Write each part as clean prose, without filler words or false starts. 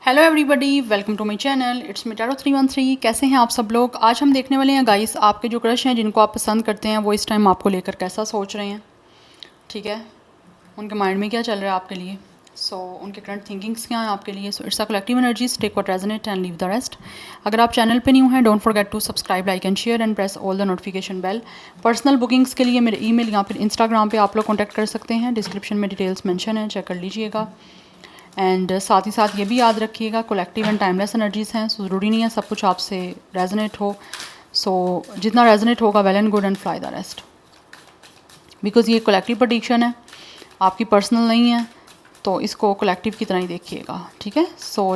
Hello everybody, welcome to my channel. It's me Taro313। कैसे हैं आप सब लोग। आज हम देखने वाले हैं गाइस, आपके जो क्रश हैं जिनको आप पसंद करते हैं वो इस टाइम आपको लेकर कैसा सोच रहे हैं। ठीक है, उनके माइंड में क्या चल रहा है आपके लिए। उनके करंट थिंकिंग्स क्या हैं आपके लिए। It's a collective energies, take what resonate and leave the rest. अगर आप चैनल पे न्यू हैं, don't forget to subscribe, like and share and press all the notification bell. Personal bookings के लिए मेरे ईमेल या फिर इंस्टाग्राम पे आप लोग कॉन्टैक्ट कर सकते हैं। डिस्क्रिप्शन में डिटेल्स मेंशन है, चेक कर लीजिएगा। एंड साथ ही साथ ये भी याद रखिएगा, कलेक्टिव एंड टाइमलेस एनर्जीज़ हैं। ज़रूरी नहीं है सब कुछ आपसे रेजोनेट हो। जितना रेजोनेट होगा well and good, and fly the rest. Because ये कलेक्टिव प्रेडिक्शन है, आपकी पर्सनल नहीं है, तो इसको कलेक्टिव की तरह ही देखिएगा। ठीक है,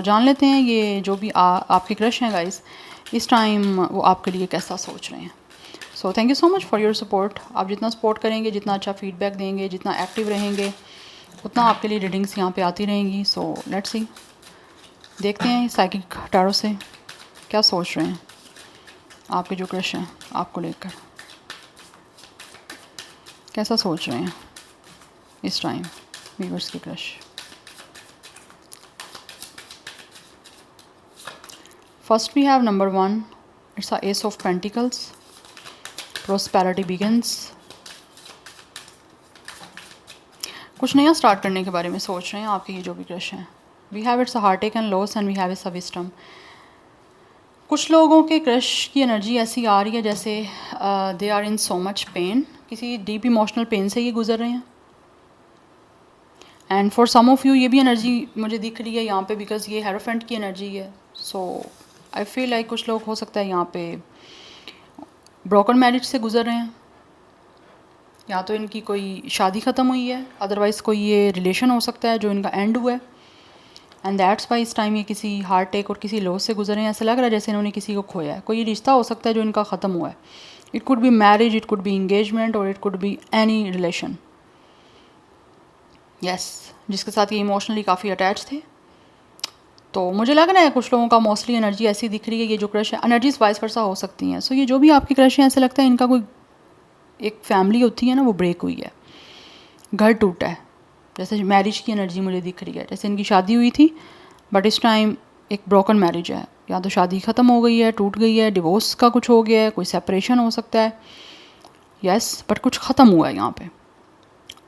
जान लेते हैं ये जो भी आपके क्रश हैं गाइस, इस टाइम वो आपके लिए कैसा सोच रहे हैं। Thank you so much for your support. आप जितना सपोर्ट करेंगे, जितना अच्छा फीडबैक देंगे, जितना एक्टिव रहेंगे, उतना आपके लिए रीडिंग्स यहाँ पे आती रहेंगी। लेट्स सी, देखते हैं साइकिक टैरो से क्या सोच रहे हैं आपके जो क्रश हैं आपको लेकर, कैसा सोच रहे हैं इस टाइम व्यूअर्स के crush. First we have number 1, it's a ace of pentacles, prosperity begins. कुछ नया स्टार्ट करने के बारे में सोच रहे हैं आपके ये जो भी क्रश हैं। We have it's a heart and loss and we have it's a wisdom. कुछ लोगों के क्रश की एनर्जी ऐसी आ रही है जैसे they are in so much pain, किसी डीप इमोशनल पेन से ये गुजर रहे हैं। And for some of you ये भी एनर्जी मुझे दिख रही है यहाँ पे, बिकॉज ये हेरोफेंट की एनर्जी है। आई फील लाइक कुछ लोग हो सकता है यहाँ पे ब्रोकन मैरिज से गुजर रहे हैं, या तो इनकी कोई शादी ख़त्म हुई है, अदरवाइज़ कोई ये रिलेशन हो सकता है जो इनका एंड हुआ है। एंड दैट्स वाई इस टाइम ये किसी हार्ट टेक और किसी लॉस से गुजरे हैं। ऐसा लग रहा है जैसे इन्होंने किसी को खोया है। कोई रिश्ता हो सकता है जो इनका ख़त्म हुआ है। It could be marriage, it could be engagement, और it could be any relation. Yes, जिसके साथ ये इमोशनली काफ़ी अटैच थे। तो मुझे लग रहा है कुछ लोगों का मोस्टली एनर्जी ऐसी दिख रही है। ये जो क्रश है, एनर्जीज वाइस वर्सा हो सकती हैं। ये जो भी आपकी क्रश हैं, ऐसा लगता है इनका कोई एक फैमिली होती है ना, वो ब्रेक हुई है, घर टूटा है। जैसे मैरिज की एनर्जी मुझे दिख रही है, जैसे इनकी शादी हुई थी बट इस टाइम एक ब्रोकन मैरिज है। या तो शादी ख़त्म हो गई है, टूट गई है, डिवोर्स का कुछ हो गया है, कोई सेपरेशन हो सकता है। यस, बट कुछ ख़त्म हुआ है यहाँ पे।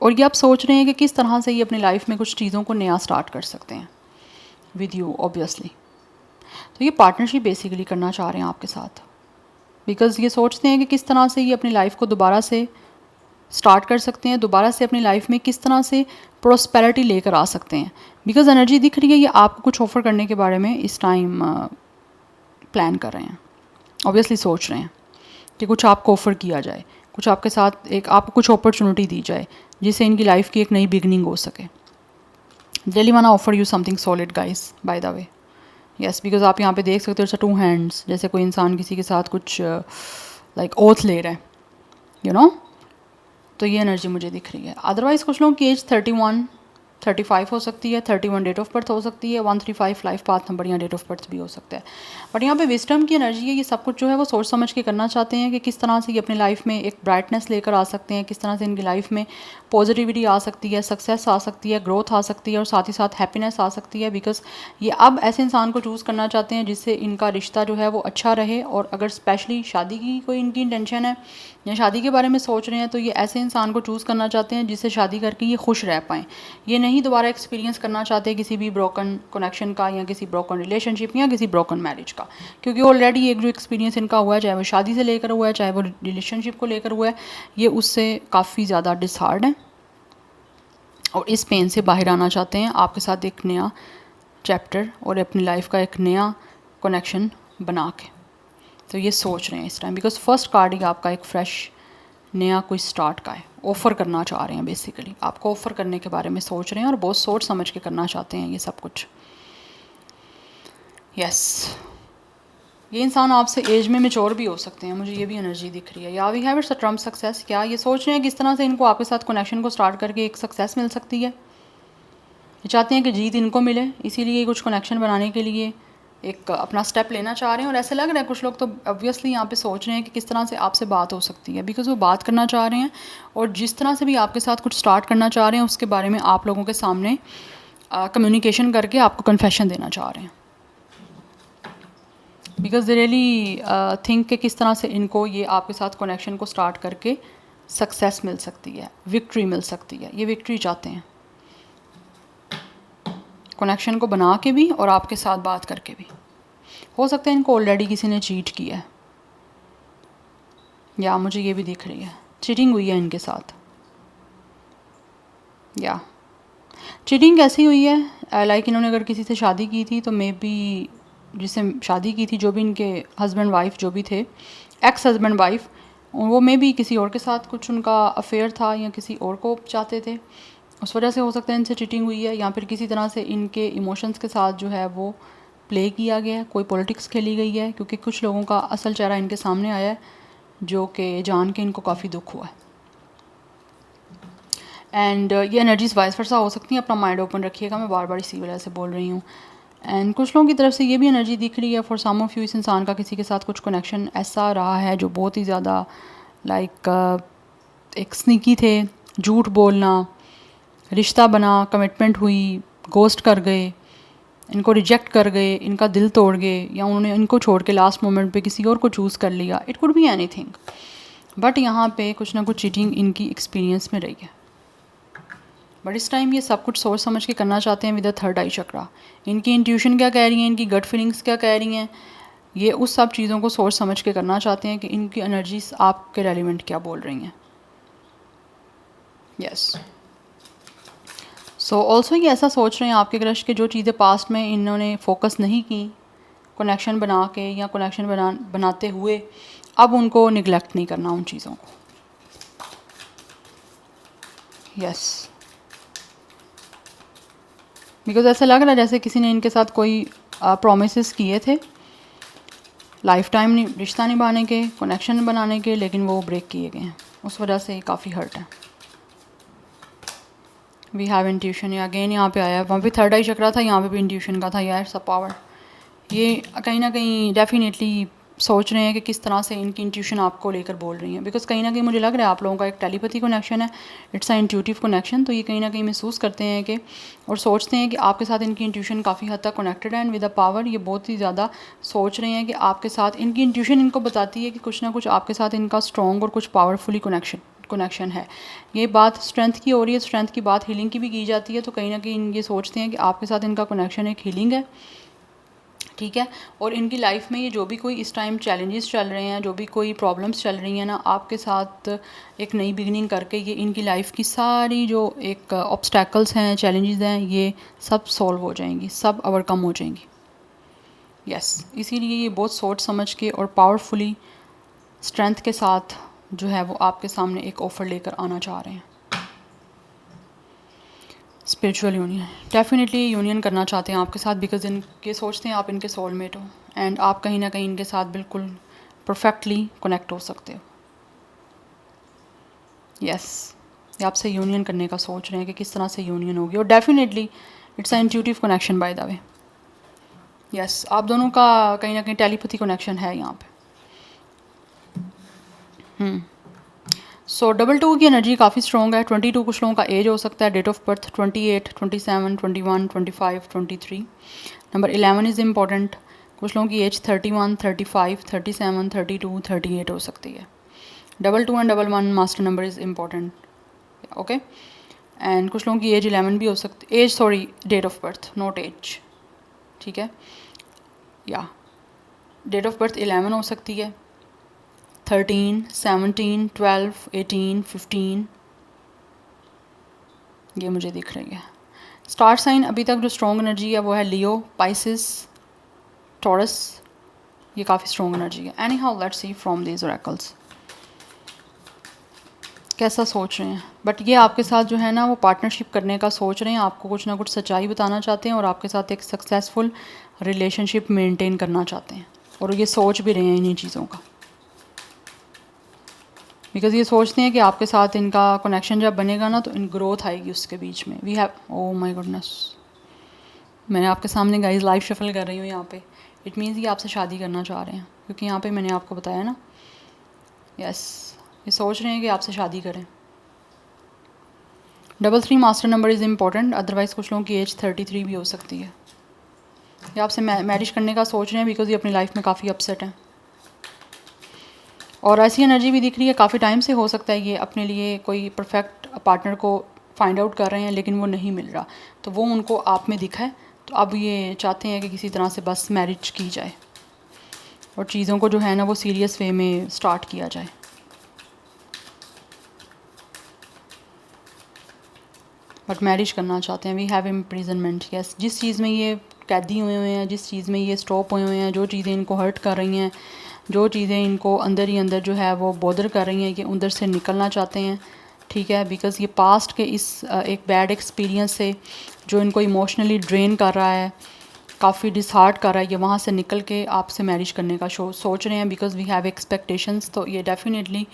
और ये आप सोच रहे हैं कि किस तरह से ये अपनी लाइफ में कुछ चीज़ों को नया स्टार्ट कर सकते हैं विद यू ऑब्वियसली। तो ये पार्टनरशिप बेसिकली करना चाह रहे हैं आपके साथ, बिकॉज़ ये सोचते हैं कि किस तरह से ये अपनी लाइफ को दोबारा से स्टार्ट कर सकते हैं, दोबारा से अपनी लाइफ में किस तरह से प्रोस्पेरिटी लेकर आ सकते हैं। बिकॉज एनर्जी दिख रही है ये आपको कुछ ऑफ़र करने के बारे में इस टाइम प्लान कर रहे हैं, ऑब्वियसली सोच रहे हैं कि कुछ आपको ऑफ़र किया जाए, कुछ आपके साथ एक आपको कुछ अपॉर्चुनिटी दी जाए जिससे इनकी लाइफ की एक नई बिगनिंग हो सके। रियली वाना offer you something solid guys, by the way. Yes, because आप यहाँ पे देख सकते हो 2 हैंड्स, जैसे कोई इंसान किसी के साथ कुछ लाइक ओथ ले रहा है, यू नो। तो ये एनर्जी मुझे दिख रही है। अदरवाइज़ कुछ लोगों की एज 31, 35 हो सकती है, 31 डेट ऑफ बर्थ हो सकती है, 135 लाइफ पाथ नंबर या डेट ऑफ बर्थ भी हो सकता है। बट यहाँ पे विजडम की एनर्जी है। ये सब कुछ जो है वो सोच समझ के करना चाहते हैं कि किस तरह से ये अपनी लाइफ में एक ब्राइटनेस लेकर आ सकते हैं, किस तरह से इनकी लाइफ में पॉजिटिविटी आ सकती है, सक्सेस आ सकती है, ग्रोथ आ सकती है, और साथ ही साथ हैप्पीनेस आ सकती है। बिकॉज ये अब ऐसे इंसान को चूज़ करना चाहते हैं जिससे इनका रिश्ता जो है वो अच्छा रहे। और अगर स्पेशली शादी की कोई इनकी इंटेंशन है या शादी के बारे में सोच रहे हैं, तो ये ऐसे इंसान को चूज़ करना चाहते हैं जिससे शादी करके ये खुश रह पाएँ। ये नहीं दोबारा एक्सपीरियंस करना चाहते किसी भी ब्रोकन कनेक्शन का, या किसी ब्रोकन रिलेशनशिप, या किसी ब्रोकन मैरिज का, क्योंकि ऑलरेडी एक जो एक्सपीरियंस इनका हुआ है, चाहे वो शादी से लेकर हुआ है, चाहे वो रिलेशनशिप को लेकर हुआ है, ये उससे काफ़ी ज़्यादा डिसहार्ड है और इस पेन से बाहर आना चाहते हैं, आपके साथ एक नया चैप्टर और अपनी लाइफ का एक नया कनेक्शन बना के। तो ये सोच रहे हैं इस टाइम, बिकॉज फर्स्ट कार्ड ही आपका एक फ्रेश नया कोई स्टार्ट का है, ऑफ़र करना चाह रहे हैं। बेसिकली आपको ऑफ़र करने के बारे में सोच रहे हैं और बहुत सोच समझ के करना चाहते हैं ये सब कुछ। यस, ये इंसान आपसे एज में मेच्योर भी हो सकते हैं, मुझे ये भी एनर्जी दिख रही है। या we have it's a trump success. क्या ये सोच रहे हैं किस तरह से इनको आपके साथ कनेक्शन को स्टार्ट करके एक सक्सेस मिल सकती है। ये चाहते हैं कि जीत इनको मिले, इसीलिए कुछ कनेक्शन बनाने के लिए एक अपना स्टेप लेना चाह रहे हैं। और ऐसे लग रहा है कुछ लोग तो ऑब्वियसली यहाँ पे सोच रहे हैं कि किस तरह से आपसे बात हो सकती है, बिकॉज वो बात करना चाह रहे हैं और जिस तरह से भी आपके साथ कुछ स्टार्ट करना चाह रहे हैं उसके बारे में आप लोगों के सामने कम्युनिकेशन करके आपको कन्फेशन देना चाह रहे हैं, बिकॉज दे रियली थिंक कि किस तरह से इनको ये आपके साथ कनेक्शन को स्टार्ट करके सक्सेस मिल सकती है, विक्ट्री मिल सकती है। ये विक्ट्री चाहते हैं कनेक्शन को बना के भी और आपके साथ बात करके भी। हो सकता है इनको ऑलरेडी किसी ने चीट किया है, या मुझे ये भी दिख रही है चीटिंग हुई है इनके साथ। या चीटिंग कैसी हुई है, लाइक इन्होंने अगर किसी से शादी की थी तो मे बी जिससे शादी की थी, जो भी इनके हस्बैंड वाइफ जो भी थे, एक्स हस्बैंड वाइफ, वो मे बी किसी और के साथ कुछ उनका अफेयर था या किसी और को चाहते थे, उस वजह से हो सकता है इनसे चीटिंग हुई है। या फिर किसी तरह से इनके इमोशंस के साथ जो है वो प्ले किया गया है, कोई पॉलिटिक्स खेली गई है, क्योंकि कुछ लोगों का असल चेहरा इनके सामने आया है जो कि जान के इनको काफ़ी दुख हुआ है। एंड ये एनर्जीज वाइस वर्सा हो सकती हैं, अपना माइंड ओपन रखिएगा, मैं बार बार इसी वजह से बोल रही हूँ। एंड कुछ लोगों की तरफ से ये भी एनर्जी दिख रही है फॉर सम ऑफ यू, इस इंसान का किसी के साथ कुछ कनेक्शन ऐसा रहा है जो बहुत ही ज़्यादा लाइक एक स्नीकी थे, झूठ बोलना, रिश्ता बना, कमिटमेंट हुई, गोस्ट कर गए, इनको रिजेक्ट कर गए, इनका दिल तोड़ गए, या उन्होंने इनको छोड़ के लास्ट मोमेंट पे किसी और को चूज़ कर लिया। It could be anything, but यहाँ पे कुछ ना कुछ चीटिंग इनकी एक्सपीरियंस में रही है। बट इस टाइम ये सब कुछ सोच समझ के करना चाहते हैं विद द थर्ड आई चक्रा। इनकी इंट्यूशन क्या कह रही है, इनकी गट फीलिंग्स क्या कह रही हैं, ये उस सब चीज़ों को सोच समझ के करना चाहते हैं कि इनकी एनर्जीज आपके रेलिवेंट क्या बोल रही हैं। यस, सो ऑल्सो ये ऐसा सोच रहे हैं आपके क्रश के जो चीज़ें पास्ट में इन्होंने फोकस नहीं की कनेक्शन बना के या कनेक्शन बनाते हुए, अब उनको निगलेक्ट नहीं करना उन चीज़ों को। यस, बिकॉज ऐसा लग रहा है जैसे किसी ने इनके साथ कोई प्रोमिस किए थे लाइफ टाइम रिश्ता निभाने के, कनेक्शन बनाने के, लेकिन वो ब्रेक किए गए हैं, उस वजह से काफ़ी हर्ट है। वी हैव इंट्यूशन, या अगेन यहाँ पे आया है, वहाँ पे थर्ड आई चक्रा था, यहाँ पे भी इंट्यूशन का था यार, सब पावर। ये कहीं ना कहीं डेफिनेटली सोच रहे हैं कि किस तरह से इनकी इंट्यूशन आपको लेकर बोल रही है, बिकॉज कहीं ना कहीं मुझे लग रहा है आप लोगों का एक टेलीपैथी कनेक्शन है, इट्स अ इंट्यूटिव कनेक्शन। तो ये कहीं ना कहीं महसूस करते हैं कि और सोचते हैं कि आपके साथ इनकी इंट्यूशन काफ़ी हद तक कनेक्टेड है, एंड विद द पावर ये बहुत ही ज़्यादा सोच रहे हैं कि आपके साथ इनकी इंट्यूशन इनको बताती है कि कुछ ना कुछ आपके साथ इनका स्ट्रॉन्ग और कुछ पावरफुली कनेक्शन है। ये बात स्ट्रेंथ की हो रही है, स्ट्रेंथ की बात हीलिंग की भी की जाती है, तो कहीं ना कहीं ये सोचते हैं कि आपके साथ इनका कनेक्शन एक हीलिंग है, ठीक है। और इनकी लाइफ में ये जो भी कोई इस टाइम चैलेंजेस चल रहे हैं, जो भी कोई प्रॉब्लम्स चल रही हैं ना, आपके साथ एक नई बिगनिंग करके ये इनकी लाइफ की सारी जो एक ऑब्स्टैकल्स हैं, चैलेंजेस हैं, ये सब सॉल्व हो जाएंगी, सब ओवरकम हो जाएंगी। यस, इसीलिए ये बहुत सोच समझ के और पावरफुली स्ट्रेंथ के साथ जो है वो आपके सामने एक ऑफ़र लेकर आना चाह रहे हैं। स्पिरिचुअल यूनियन, डेफिनेटली यूनियन करना चाहते हैं आपके साथ, बिकॉज इनके सोचते हैं आप इनके सोलमेट हो, एंड आप कहीं ना कहीं इनके साथ बिल्कुल परफेक्टली कनेक्ट हो सकते हो। यस, ये आपसे यूनियन करने का सोच रहे हैं कि किस तरह से यूनियन होगी, और definitely it's a intuitive connection by the way. Yes, आप दोनों का कहीं ना कहीं टेलीपैथी कनेक्शन है यहाँ पे। सो डबल टू की एनर्जी काफ़ी स्ट्रॉन्ग है। 22 कुछ लोगों का एज हो सकता है, date of birth 28, 27, 21, 25, 23। Number 11 is important. कुछ लोगों की एज 31, 35, 37, 32, 38 हो सकती है। Double two and double one master number is important, okay. And कुछ लोगों की एज 11 भी हो सकती, age sorry date of birth not age, ठीक है। या डेट ऑफ बर्थ 11 हो सकती है, 13, 17, 12, 18, 15, ये मुझे दिख रही है। स्टार साइन अभी तक जो स्ट्रॉन्ग एनर्जी है वो है लियो, पाइसिस, टॉरस, ये काफ़ी स्ट्रॉन्ग एनर्जी है। Any how let's see from these oracles कैसा सोच रहे हैं। बट ये आपके साथ जो है ना वो पार्टनरशिप करने का सोच रहे हैं, आपको कुछ ना कुछ सच्चाई बताना चाहते हैं, और आपके साथ एक सक्सेसफुल रिलेशनशिप मेंटेन करना चाहते हैं, और ये सोच भी रहे हैं इन्हीं चीज़ों का, बिकॉज़ ये सोचते हैं कि आपके साथ इनका कनेक्शन जब बनेगा ना तो इन ग्रोथ आएगी उसके बीच में। We have, oh my goodness, मैंने आपके सामने गाइस लाइव शफल कर रही हूँ यहाँ पे, इट मीन्स ये आपसे शादी करना चाह रहे हैं, क्योंकि यहाँ पे मैंने आपको बताया ना। यस, ये सोच रहे हैं कि आपसे शादी करें। 3 master number is important, otherwise कुछ लोगों की एज 33 भी हो सकती है। ये आपसे मैरिज करने का सोच रहे हैं बिकॉज ये अपनी लाइफ में काफ़ी अपसेट हैं। और ऐसी एनर्जी भी दिख रही है काफ़ी टाइम से, हो सकता है ये अपने लिए कोई परफेक्ट पार्टनर को फाइंड आउट कर रहे हैं लेकिन वो नहीं मिल रहा, तो वो उनको आप में दिखा है, तो अब ये चाहते हैं कि किसी तरह से बस मैरिज की जाए और चीज़ों को जो है ना वो सीरियस वे में स्टार्ट किया जाए। बट मैरिज करना चाहते हैं। वी हैव इम्प्रिजनमेंट, यस, जिस चीज़ में ये कैदी हुए हुए हैं, जिस चीज़ में ये स्टॉप हुए हुए हैं, जो चीज़ें इनको हर्ट कर रही हैं, जो चीज़ें इनको अंदर ही अंदर जो है वो बॉदर कर रही हैं, ये अंदर से निकलना चाहते हैं, ठीक है। बिकॉज़ ये पास्ट के इस एक बैड एक्सपीरियंस से जो इनको इमोशनली ड्रेन कर रहा है, काफ़ी डिसहार्ट कर रहा है, ये वहाँ से निकल के आपसे मैरिज करने का सोच रहे हैं। बिकॉज़ वी हैव एक्सपेक्टेशंस, तो ये डेफिनेटली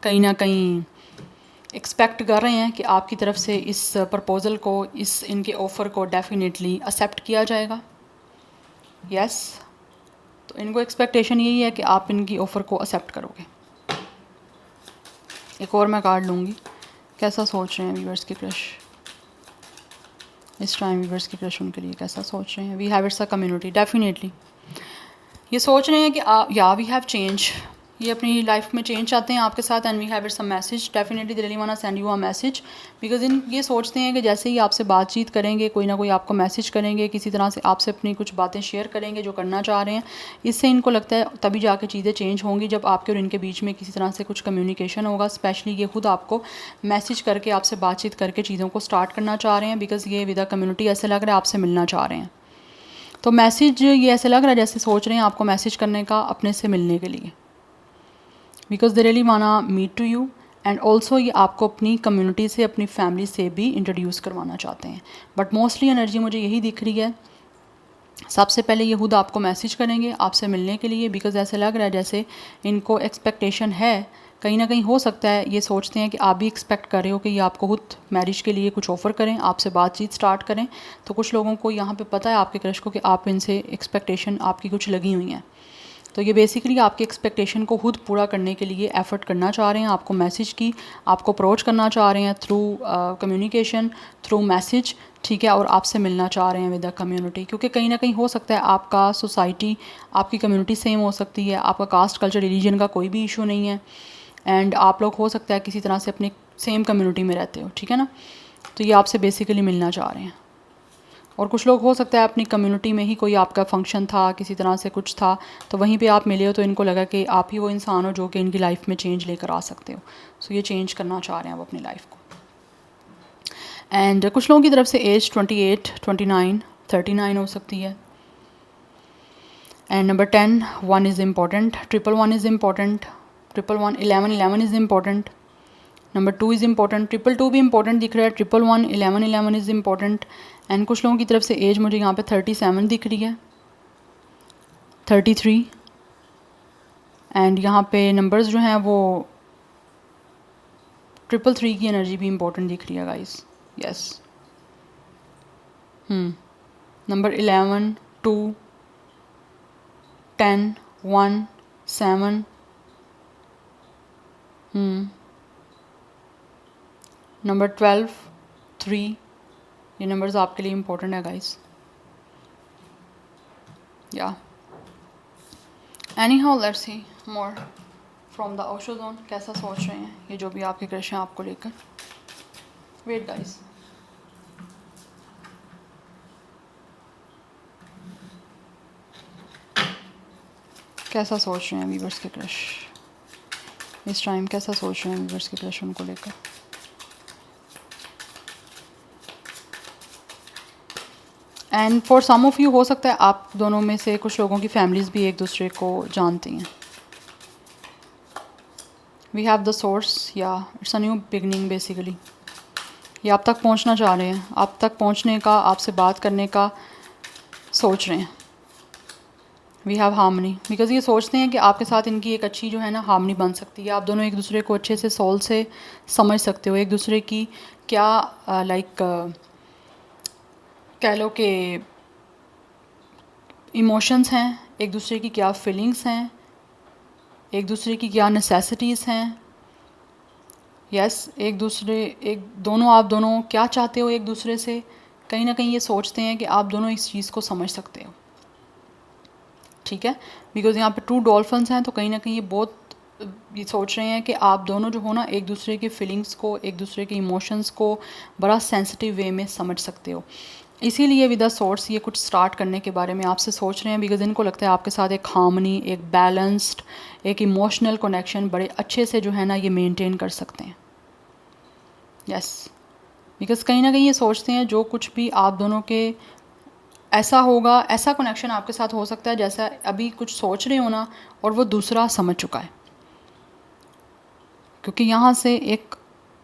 कहीं ना कहीं एक्सपेक्ट कर रहे हैं कि आपकी तरफ से इस प्रपोज़ल को, इस इनके ऑफ़र को डेफिनेटली एक्सेप्ट किया जाएगा। यस, तो इनको एक्सपेक्टेशन यही है कि आप इनकी ऑफ़र को एक्सेप्ट करोगे। एक और मैं कार्ड लूँगी, कैसा सोच रहे हैं व्यूअर्स के क्रश इस टाइम, व्यूअर्स के क्रश उनके लिए कैसा सोच रहे हैं। We have it's a community, definitely ये सोच रहे हैं कि या वी हैव चेंज, ये अपनी लाइफ में चेंज चाहते हैं आपके साथ। And we have it's a message, definitely they really want to send you a message, because इन ये सोचते हैं कि जैसे ही आपसे बातचीत करेंगे, कोई ना कोई आपको मैसेज करेंगे, किसी तरह से आपसे अपनी कुछ बातें शेयर करेंगे जो करना चाह रहे हैं। इससे इनको लगता है तभी जाके चीज़ें चेंज होंगी जब आपके और इनके बीच में किसी तरह से कुछ कम्युनिकेशन होगा। स्पेशली ये खुद आपको मैसेज करके, आपसे बातचीत करके चीज़ों को स्टार्ट करना चाह रहे हैं, बिकॉज ये विद अ कम्युनिटी ऐसे लग रहा है आपसे मिलना चाह रहे हैं। तो मैसेज ये ऐसे लग रहा है जैसे सोच रहे हैं आपको मैसेज करने का अपने से मिलने के लिए, because they really wanna meet to you. And also ये आपको अपनी कम्युनिटी से, अपनी फैमिली से भी इंट्रोड्यूस करवाना चाहते हैं। बट मोस्टली एनर्जी मुझे यही दिख रही है, सबसे पहले ये खुद आपको मैसेज करेंगे आपसे मिलने के लिए, बिकॉज ऐसे लग रहा है जैसे इनको एक्सपेक्टेशन है, कहीं ना कहीं हो सकता है ये सोचते हैं कि आप भी एक्सपेक्ट कर रहे हो कि ये आपको खुद मैरिज के लिए कुछ ऑफ़र करें, आपसे बातचीत स्टार्ट करें। तो कुछ लोगों को यहाँ पे पता है आपके क्रश को कि आप इनसे एक्सपेक्टेशन आपकी कुछ लगी हुई हैं, तो ये बेसिकली आपके एक्सपेक्टेशन को खुद पूरा करने के लिए एफ़र्ट करना चाह रहे हैं, आपको मैसेज की, आपको अप्रोच करना चाह रहे हैं थ्रू कम्युनिकेशन, थ्रू मैसेज, ठीक है। और आपसे मिलना चाह रहे हैं विद द कम्युनिटी, क्योंकि कहीं ना कहीं हो सकता है आपका सोसाइटी, आपकी कम्युनिटी सेम हो सकती है, आपका कास्ट कल्चर रिलीजन का कोई भी इशू नहीं है, एंड आप लोग हो सकता है किसी तरह से अपनी सेम कम्युनिटी में रहते हो, ठीक है ना। तो ये आपसे बेसिकली मिलना चाह रहे हैं। और कुछ लोग हो सकता है अपनी कम्युनिटी में ही कोई आपका फंक्शन था, किसी तरह से कुछ था, तो वहीं पे आप मिले हो, तो इनको लगा कि आप ही वो इंसान हो जो कि इनकी लाइफ में चेंज लेकर आ सकते हो। सो ये चेंज करना चाह रहे हैं वो अपनी लाइफ को। एंड कुछ लोगों की तरफ से एज 28, 29, 39 हो सकती है। And number 10, 1 is important, 111 is important, 111, 11, 11 is important, number 2 is important, 222 भी इम्पॉर्टेंट दिख रहा है, 111, 11, 11 इज़ इम्पॉर्टेंट। एंड कुछ लोगों की तरफ से एज मुझे यहाँ पे 37 दिख रही है, 33, एंड यहाँ पे नंबर्स जो हैं वो 333 की एनर्जी भी इम्पॉर्टेंट दिख रही है गाइस। यस, नंबर 11, 2, 10, 1, 7, नंबर 12, 3, ये नंबर्स आपके लिए इम्पोर्टेंट है गाइस। या any how let's see more from the Osho zone, कैसा सोच रहे हैं ये जो भी आपके क्रश हैं आपको लेकर। वेट गाइस, कैसा सोच रहे हैं वीवर्स के क्रश इस टाइम, कैसा सोच रहे हैं वीवर्स के क्रश उनको लेकर। And for some of you हो सकता है आप दोनों में से कुछ लोगों की फैमिलीज़ भी एक दूसरे को जानती हैं। वी हैव द सोर्स, या it's a new beginning basically. ये आप तक पहुंचना चाह रहे हैं, आप तक पहुंचने का, आपसे बात करने का सोच रहे हैं। वी हैव हार्मनी, बिकॉज ये सोचते हैं कि आपके साथ इनकी एक अच्छी जो है ना हार्मनी बन सकती है। आप दोनों एक दूसरे को अच्छे से सोल से समझ सकते हो, एक दूसरे की क्या कह लो कि इमोशंस हैं, एक दूसरे की क्या फीलिंग्स हैं, एक दूसरे की क्या नेसेसिटीज़ हैं, यस एक दोनों आप दोनों क्या चाहते हो एक दूसरे से, कहीं ना कहीं ये सोचते हैं कि आप दोनों इस चीज़ को समझ सकते हो, ठीक है। बिकॉज यहाँ पे 2 डॉल्फिन्स हैं, तो कहीं ना कहीं ये बहुत ये सोच रहे हैं कि आप दोनों जो हो ना एक दूसरे की फीलिंग्स को, एक दूसरे के इमोशंस को बड़ा सेंसिटिव वे में समझ सकते हो। इसीलिए विद द सोर्स ये कुछ स्टार्ट करने के बारे में आपसे सोच रहे हैं, बिकॉज इनको लगता है आपके साथ एक हार्मनी, एक बैलेंस्ड, एक इमोशनल कनेक्शन बड़े अच्छे से जो है ना ये मेंटेन कर सकते हैं। यस, बिकॉज कहीं ना कहीं ये सोचते हैं जो कुछ भी आप दोनों के ऐसा होगा, ऐसा कनेक्शन आपके साथ हो सकता है जैसा अभी कुछ सोच रहे हो ना और वो दूसरा समझ चुका है, क्योंकि यहाँ से एक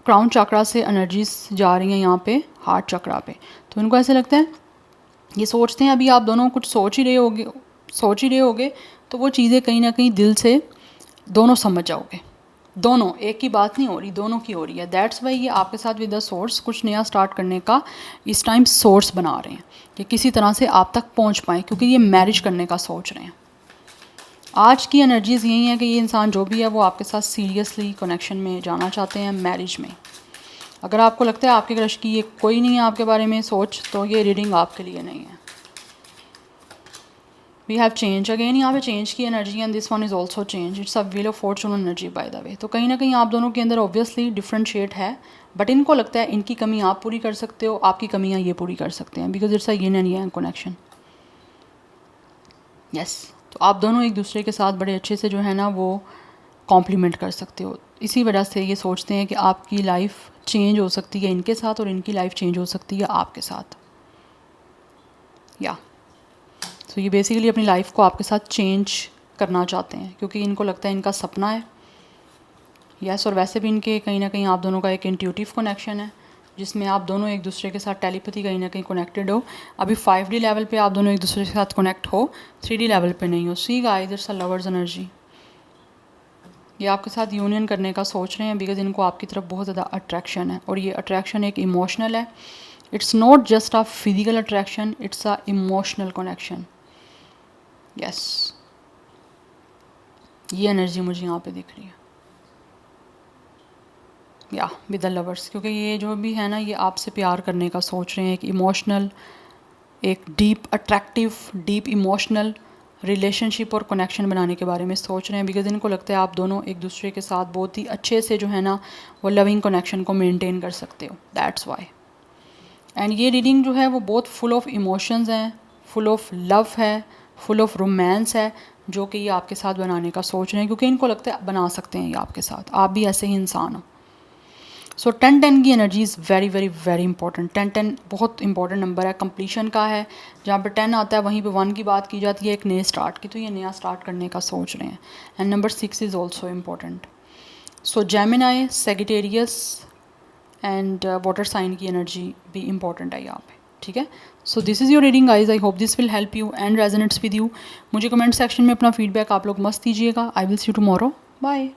क्राउन चक्रा से एनर्जीज जा रही हैं यहाँ पे हार्ट चक्रा पे। तो उनको ऐसे लगता है, ये सोचते हैं अभी आप दोनों कुछ सोच ही रहे होगे तो वो चीज़ें कहीं ना कहीं दिल से दोनों समझ जाओगे। दोनों, एक की बात नहीं हो रही, दोनों की हो रही है। दैट्स वाई ये आपके साथ विद द सोर्स कुछ नया स्टार्ट करने का इस टाइम सोर्स बना रहे हैं कि किसी तरह से आप तक पहुंच पाएँ, क्योंकि ये मैरिज करने का सोच रहे हैं। आज की एनर्जीज़ यही है कि ये इंसान जो भी है वो आपके साथ सीरियसली कनेक्शन में जाना चाहते हैं, मैरिज में। अगर आपको लगता है आपके क्रश की ये कोई नहीं है आपके बारे में सोच, तो ये रीडिंग आपके लिए नहीं है। वी हैव चेंज अगेन, यहाँ पे चेंज की energy and this one is also change. It's a wheel of Fortune energy by the way. तो कहीं ना कहीं आप दोनों के अंदर ऑब्वियसली डिफरेंशिएट है, बट इनको लगता है इनकी कमी आप पूरी कर सकते हो, आपकी कमियाँ ये पूरी कर सकते हैं, because it's a yin and yang connection. Yes, तो आप दोनों एक दूसरे के साथ बड़े अच्छे से जो है ना वो कॉम्प्लीमेंट कर सकते हो। इसी वजह से ये सोचते हैं कि आपकी लाइफ चेंज हो सकती है इनके साथ और इनकी लाइफ चेंज हो सकती है आपके साथ। या तो ये बेसिकली अपनी लाइफ को आपके साथ चेंज करना चाहते हैं, क्योंकि इनको लगता है इनका सपना है। यस, और वैसे भी इनके कहीं ना कहीं आप दोनों का एक इंट्यूटिव कनेक्शन है, जिसमें आप दोनों एक दूसरे के साथ टेलीपैथी कहीं ना कहीं कनेक्टेड हो। अभी 5D लेवल पे आप दोनों एक दूसरे के साथ कनेक्ट हो, 3D लेवल पे नहीं हो। See guys, it's a lovers energy. ये आपके साथ यूनियन करने का सोच रहे हैं, बिकॉज इनको आपकी तरफ बहुत ज़्यादा अट्रैक्शन है, और ये अट्रैक्शन एक इमोशनल है। It's not just a physical attraction, it's a emotional connection. Yes, ये एनर्जी मुझे यहाँ पे दिख रही है, या विद द लवर्स, क्योंकि ये जो भी है ना ये आपसे प्यार करने का सोच रहे हैं, एक इमोशनल, एक deep attractive, deep emotional relationship और कनेक्शन बनाने के बारे में सोच रहे हैं, बिकॉज इनको लगता है आप दोनों एक दूसरे के साथ बहुत ही अच्छे से जो है ना वो लविंग कनेक्शन को मेंटेन कर सकते हो। That's why. एंड ये रीडिंग जो है वो बहुत फुल ऑफ इमोशंस हैं, फुल ऑफ लव है, फुल ऑफ रोमांस है, जो कि ये आपके साथ बनाने का सोच रहे हैं, क्योंकि इनको लगता है बना सकते हैं ये आपके साथ, आप भी ऐसे ही इंसान हो। सो 10-10 की energy is very very very important. 10-10 बहुत इंपॉर्टेंट नंबर है, कंप्लीशन का है। जहाँ पे 10 आता है वहीं पे 1 की बात की जाती है, एक नए स्टार्ट की, तो ये नया स्टार्ट करने का सोच रहे हैं। And number 6 is also important. So Gemini, Sagittarius and water sign की एनर्जी भी इंपॉर्टेंट है यहाँ पे, ठीक है। So this is your reading guys, I hope this will help you and resonates with you. मुझे कमेंट सेक्शन में अपना फीडबैक आप लोग मस्त दीजिएगा। I will see you tomorrow, bye.